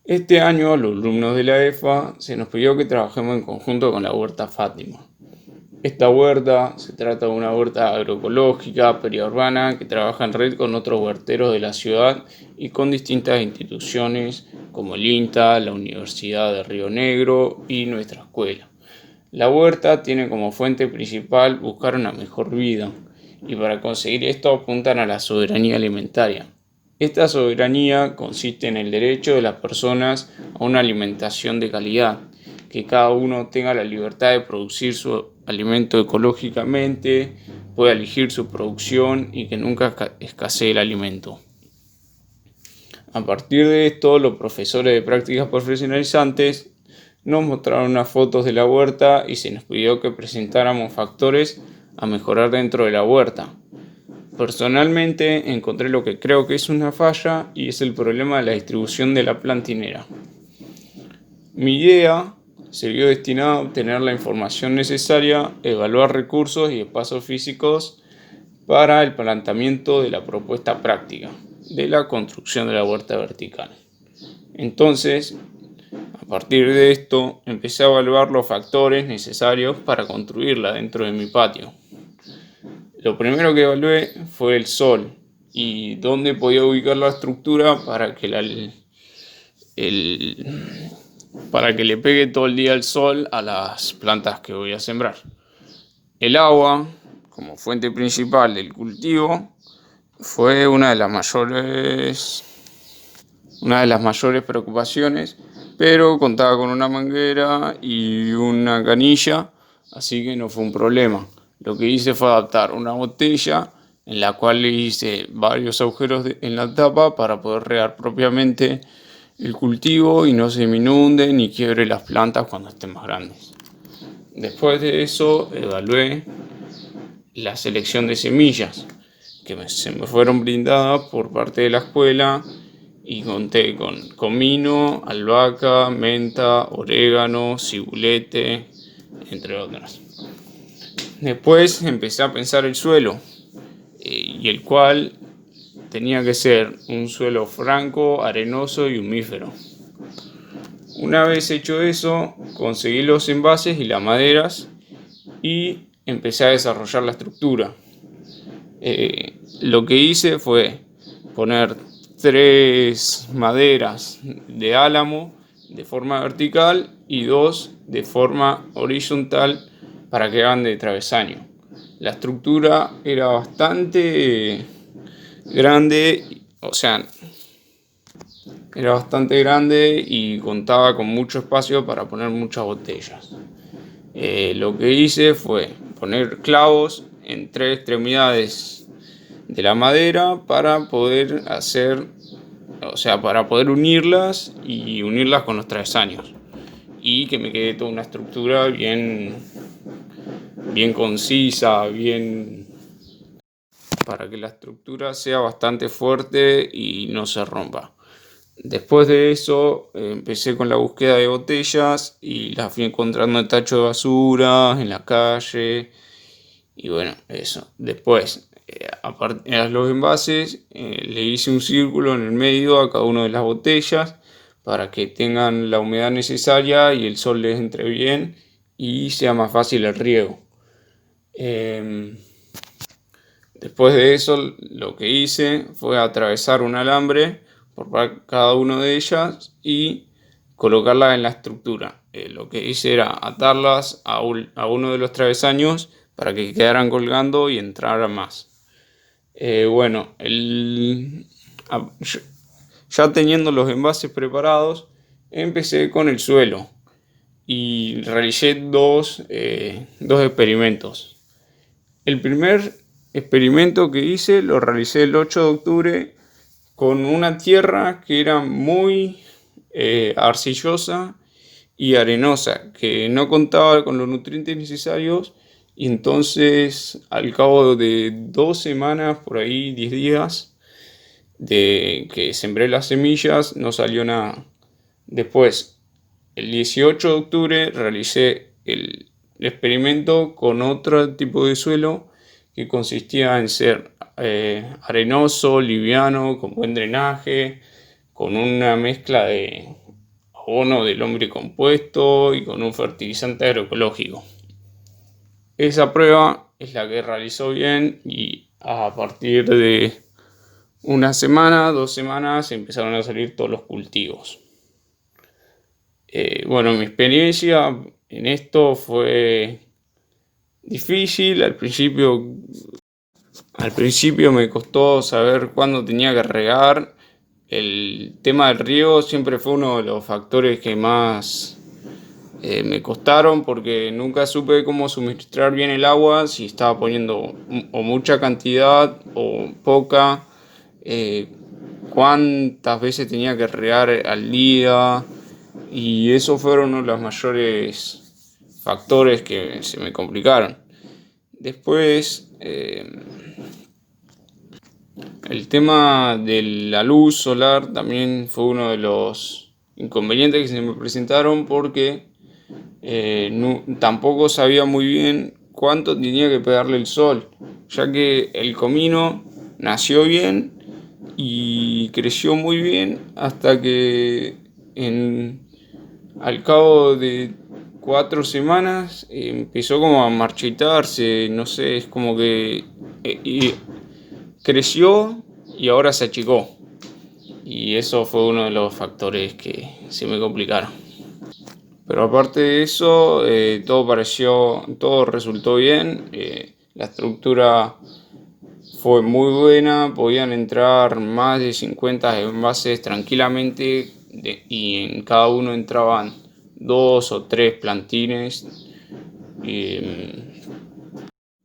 Este año a los alumnos de la EFA se nos pidió que trabajemos en conjunto con la Huerta Fátima. Esta huerta se trata de una huerta agroecológica, periurbana, que trabaja en red con otros huerteros de la ciudad y con distintas instituciones como el INTA, la Universidad de Río Negro y nuestra escuela. La huerta tiene como fuente principal buscar una mejor vida, y para conseguir esto apuntan a la soberanía alimentaria. Esta soberanía consiste en el derecho de las personas a una alimentación de calidad, que cada uno tenga la libertad de producir su alimento ecológicamente, pueda elegir su producción y que nunca escasee el alimento. A partir de esto, los profesores de prácticas profesionalizantes nos mostraron unas fotos de la huerta y se nos pidió que presentáramos factores a mejorar dentro de la huerta. Personalmente encontré lo que creo que es una falla y es el problema de la distribución de la plantinera. Mi idea se vio destinada a obtener la información necesaria, evaluar recursos y espacios físicos para el planteamiento de la propuesta práctica de la construcción de la huerta vertical. Entonces, a partir de esto, empecé a evaluar los factores necesarios para construirla dentro de mi patio. Lo primero que evalué fue el sol y dónde podía ubicar la estructura para que le pegue todo el día el sol a las plantas que voy a sembrar. El agua, como fuente principal del cultivo, fue una de las mayores preocupaciones, pero contaba con una manguera y una canilla, así que no fue un problema. Lo que hice fue adaptar una botella en la cual le hice varios agujeros en la tapa para poder regar propiamente el cultivo y no se me inunde ni quiebre las plantas cuando estén más grandes. Después de eso evalué la selección de semillas que se me fueron brindadas por parte de la escuela y conté con comino, albahaca, menta, orégano, cibulete, entre otras. Después empecé a pensar el suelo, y el cual tenía que ser un suelo franco, arenoso y humífero. Una vez hecho eso, conseguí los envases y las maderas y empecé a desarrollar la estructura. Lo que hice fue poner 3 maderas de álamo de forma vertical y 2 de forma horizontal para que hagan de travesaño. La estructura era bastante grande, y contaba con mucho espacio para poner muchas botellas. Lo que hice fue poner clavos en 3 extremidades de la madera para poder unirlas y unirlas con los travesaños y que me quede toda una estructura bien concisa, para que la estructura sea bastante fuerte y no se rompa. Después de eso empecé con la búsqueda de botellas y las fui encontrando en tachos de basura, en la calle y bueno, eso. Después, aparte de los envases, le hice un círculo en el medio a cada una de las botellas para que tengan la humedad necesaria y el sol les entre bien y sea más fácil el riego. Después de eso, lo que hice fue atravesar un alambre por cada una de ellas y colocarlas en la estructura. Lo que hice era atarlas a uno de los travesaños para que quedaran colgando y entraran más. Ya teniendo los envases preparados, empecé con el suelo y realicé dos experimentos. El primer experimento que hice lo realicé el 8 de octubre con una tierra que era muy arcillosa y arenosa, que no contaba con los nutrientes necesarios, y entonces al cabo de 2 semanas, por ahí 10 días, de que sembré las semillas, no salió nada. Después, el 18 de octubre, realicé el experimento con otro tipo de suelo que consistía en ser arenoso, liviano, con buen drenaje, con una mezcla de abono del hombre compuesto y con un fertilizante agroecológico. Esa prueba es la que realizó bien y a partir de una semana, 2 semanas, empezaron a salir todos los cultivos. Bueno, mi experiencia en esto fue difícil. Al principio me costó saber cuándo tenía que regar. El tema del riego siempre fue uno de los factores que más me costaron, porque nunca supe cómo suministrar bien el agua, si estaba poniendo o mucha cantidad o poca, cuántas veces tenía que regar al día, y esos fueron uno de los mayores factores que se me complicaron. Después, el tema de la luz solar también fue uno de los inconvenientes que se me presentaron, porque tampoco sabía muy bien cuánto tenía que pegarle el sol, ya que el comino nació bien y creció muy bien hasta que al cabo de 4 semanas empezó como a marchitarse, no sé, es como que creció y ahora se achicó, y eso fue uno de los factores que se me complicaron. Pero aparte de eso, todo resultó bien. La estructura fue muy buena, podían entrar más de 50 envases tranquilamente, y en cada uno entraban 2 o 3 plantines.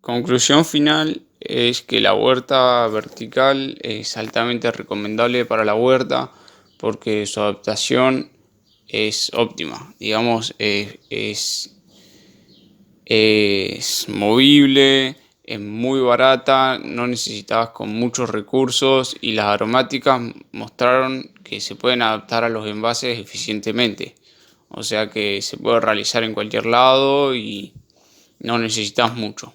Conclusión final es que la huerta vertical es altamente recomendable para la huerta, porque su adaptación es óptima. Digamos, es movible, es muy barata, no necesitabas con muchos recursos, y las aromáticas mostraron que se pueden adaptar a los envases eficientemente. O sea que se puede realizar en cualquier lado y no necesitas mucho.